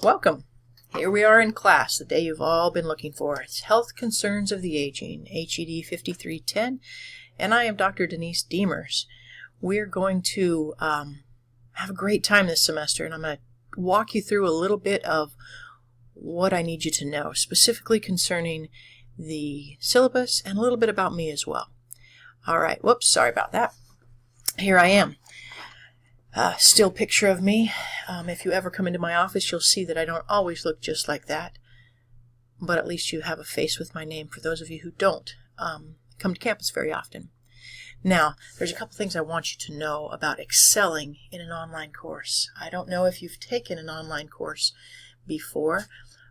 Welcome. Here we are in class, the day you've all been looking for. It's Health Concerns of the Aging, HED 5310, and I am Dr. Denise Demers. We're going to have a great time this semester, and I'm going to walk you through a little bit of what I need you to know, specifically concerning the syllabus and a little bit about me as well. All right, whoops, sorry about that. Here I am. Still picture of me. If you ever come into my office, you'll see that I don't always look just like that, but at least you have a face with my name for those of you who don't come to campus very often. Now, there's a couple things I want you to know about excelling in an online course. I don't know if you've taken an online course before,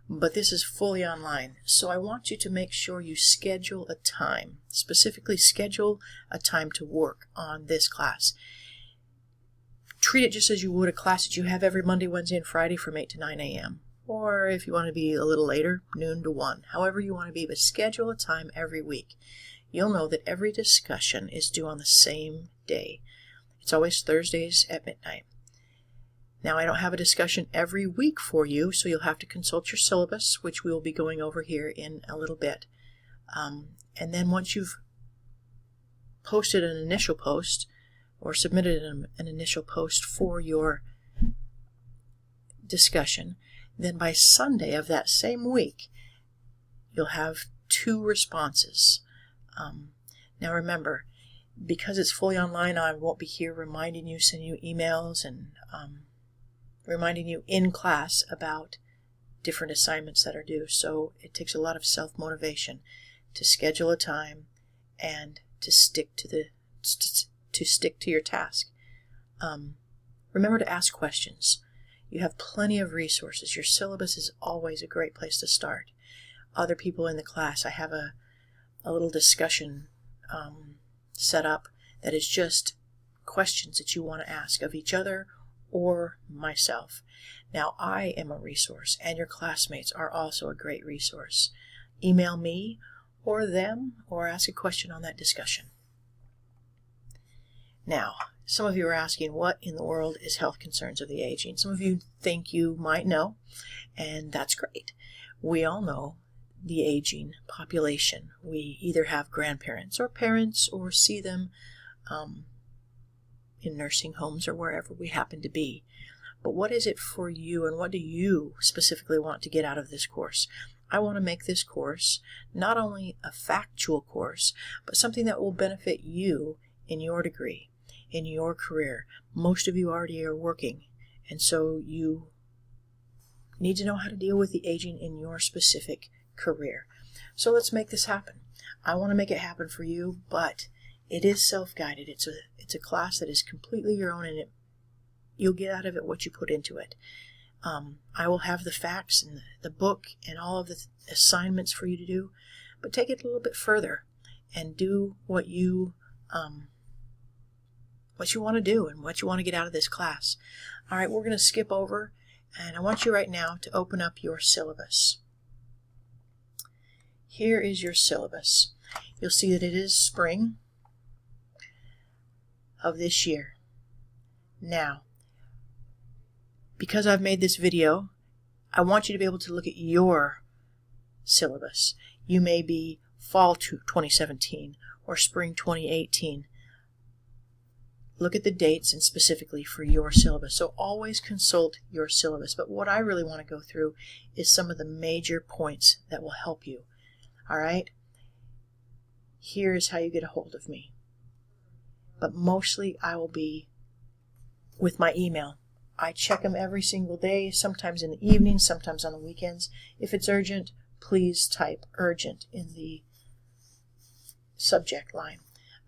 but this is fully online, so I want you to make sure you schedule a time, specifically schedule a time to work on this class. Treat it just as you would a class that you have every Monday, Wednesday, and Friday from 8 to 9 a.m. Or if you want to be a little later, noon to 1. However you want to be, but schedule a time every week. You'll know that every discussion is due on the same day. It's always Thursdays at midnight. Now, I don't have a discussion every week for you, so you'll have to consult your syllabus, which we will be going over here in a little bit. And then once you've posted an initial post, or submitted an initial post for your discussion, then by Sunday of that same week, you'll have 2 responses. Now remember, because it's fully online, I won't be here reminding you, sending you emails, and reminding you in class about different assignments that are due. So it takes a lot of self-motivation to schedule a time and to stick to your task. Remember to ask questions. You have plenty of resources. Your syllabus is always a great place to start. Other people in the class, I have a little discussion set up that is just questions that you want to ask of each other or myself. Now, I am a resource, and your classmates are also a great resource. Email me or them, or ask a question on that discussion. Now, some of you are asking, what in the world is Health Concerns of the Aging? Some of you think you might know, and that's great. We all know the aging population. We either have grandparents or parents or see them in nursing homes or wherever we happen to be. But what is it for you, and what do you specifically want to get out of this course? I want to make this course not only a factual course, but something that will benefit you in your degree, in your career. Most of you already are working, and so you need to know how to deal with the aging in your specific career. So let's make this happen. I want to make it happen for you, but it is self-guided. It's a class that is completely your own, and you'll get out of it what you put into it. I will have the facts and the book and all of the assignments for you to do, but take it a little bit further and do what you want to do and what you want to get out of this class. All right, we're going to skip over, and I want you right now to open up your syllabus. Here is your syllabus. You'll see that it is spring of this year. Now, because I've made this video, I want you to be able to look at your syllabus. You may be fall 2017 or spring 2018. Look at the dates and specifically for your syllabus. So always consult your syllabus. But what I really want to go through is some of the major points that will help you. All right? Here is how you get a hold of me. But mostly I will be with my email. I check them every single day, sometimes in the evening, sometimes on the weekends. If it's urgent, please type urgent in the subject line.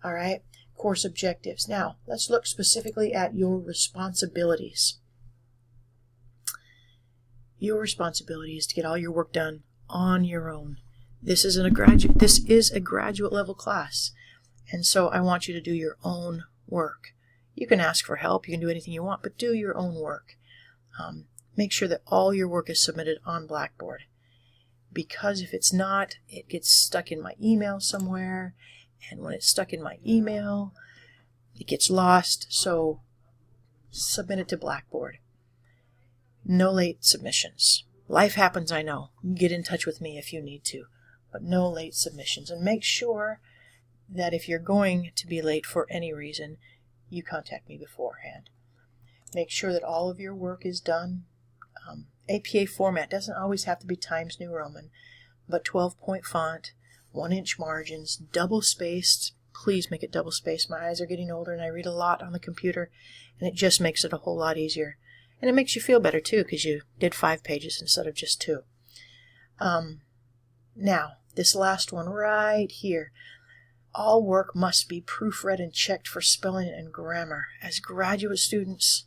All right? Course objectives. Now, let's look specifically at your responsibilities. Your responsibility is to get all your work done on your own. This is a graduate level class, and so I want you to do your own work. You can ask for help, you can do anything you want, but do your own work. Make sure that all your work is submitted on Blackboard, because if it's not, it gets stuck in my email somewhere, and when it's stuck in my email, it gets lost, so submit it to Blackboard. No late submissions. Life happens, I know. Get in touch with me if you need to, but no late submissions. And make sure that if you're going to be late for any reason, you contact me beforehand. Make sure that all of your work is done. APA format doesn't always have to be Times New Roman, but 12-point font, 1-inch margins, double-spaced. Please make it double-spaced. My eyes are getting older and I read a lot on the computer, and it just makes it a whole lot easier. And it makes you feel better, too, because you did 5 pages instead of just 2. Now, this last one right here. All work must be proofread and checked for spelling and grammar. As graduate students,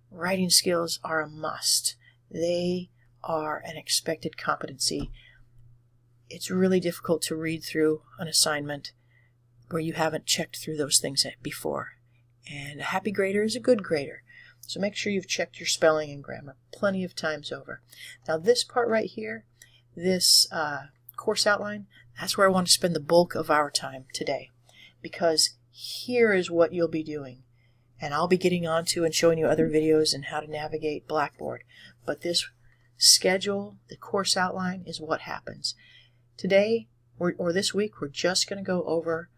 writing skills are a must. They are an expected competency. It's really difficult to read through an assignment where you haven't checked through those things before. And a happy grader is a good grader. So make sure you've checked your spelling and grammar plenty of times over. Now this part right here, this course outline, that's where I want to spend the bulk of our time today, because here is what you'll be doing. And I'll be getting onto and showing you other videos and how to navigate Blackboard. But this schedule, the course outline, is what happens. Today, or this week, we're just going to go over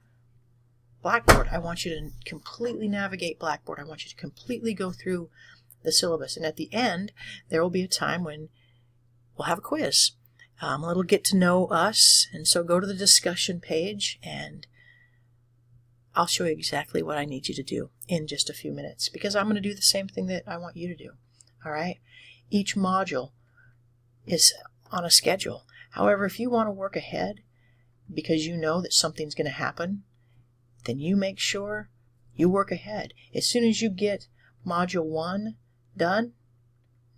Blackboard. I want you to completely navigate Blackboard. I want you to completely go through the syllabus. And at the end, there will be a time when we'll have a quiz. A little get to know us. And so go to the discussion page and I'll show you exactly what I need you to do in just a few minutes, because I'm going to do the same thing that I want you to do. All right? Each module is on a schedule. However, if you want to work ahead because you know that something's going to happen, then you make sure you work ahead. As soon as you get Module 1 done,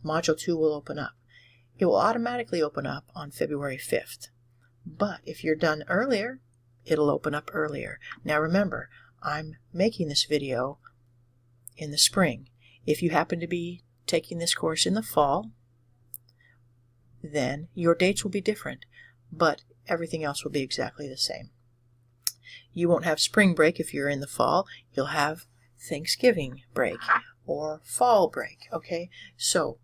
Module 2 will open up. It will automatically open up on February 5th. But if you're done earlier, it'll open up earlier. Now remember, I'm making this video in the spring. If you happen to be taking this course in the fall, then your dates will be different, but everything else will be exactly the same. You won't have spring break if you're in the fall. You'll have Thanksgiving break or fall break, okay? So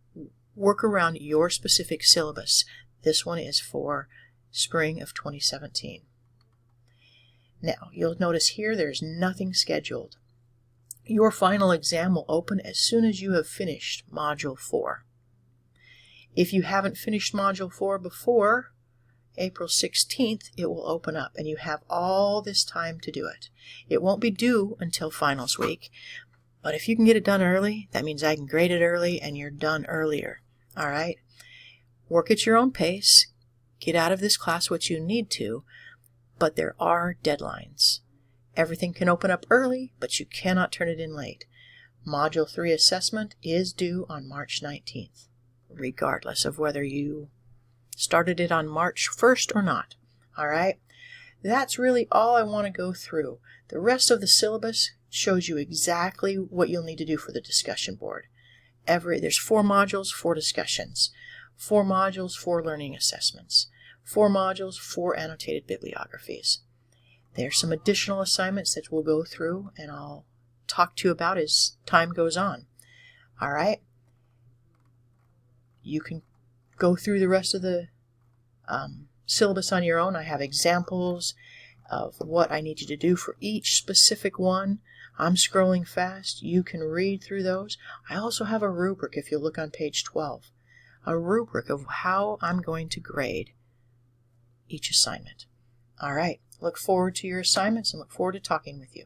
work around your specific syllabus. This one is for spring of 2017. Now, you'll notice here there's nothing scheduled. Your final exam will open as soon as you have finished Module 4. If you haven't finished Module 4 before April 16th, it will open up, and you have all this time to do it. It won't be due until finals week, but if you can get it done early, that means I can grade it early and you're done earlier. All right? Work at your own pace. Get out of this class what you need to, but there are deadlines. Everything can open up early, but you cannot turn it in late. Module 3 assessment is due on March 19th, regardless of whether you started it on March 1st or not. All right? That's really all I want to go through. The rest of the syllabus shows you exactly what you'll need to do for the discussion board. There's 4 modules, 4 discussions. 4 modules, 4 learning assessments. 4 modules, 4 annotated bibliographies. There's some additional assignments that we'll go through and I'll talk to you about as time goes on. All right? You can go through the rest of the syllabus on your own. I have examples of what I need you to do for each specific one. I'm scrolling fast. You can read through those. I also have a rubric, if you look on page 12, a rubric of how I'm going to grade each assignment. All right. Look forward to your assignments and look forward to talking with you.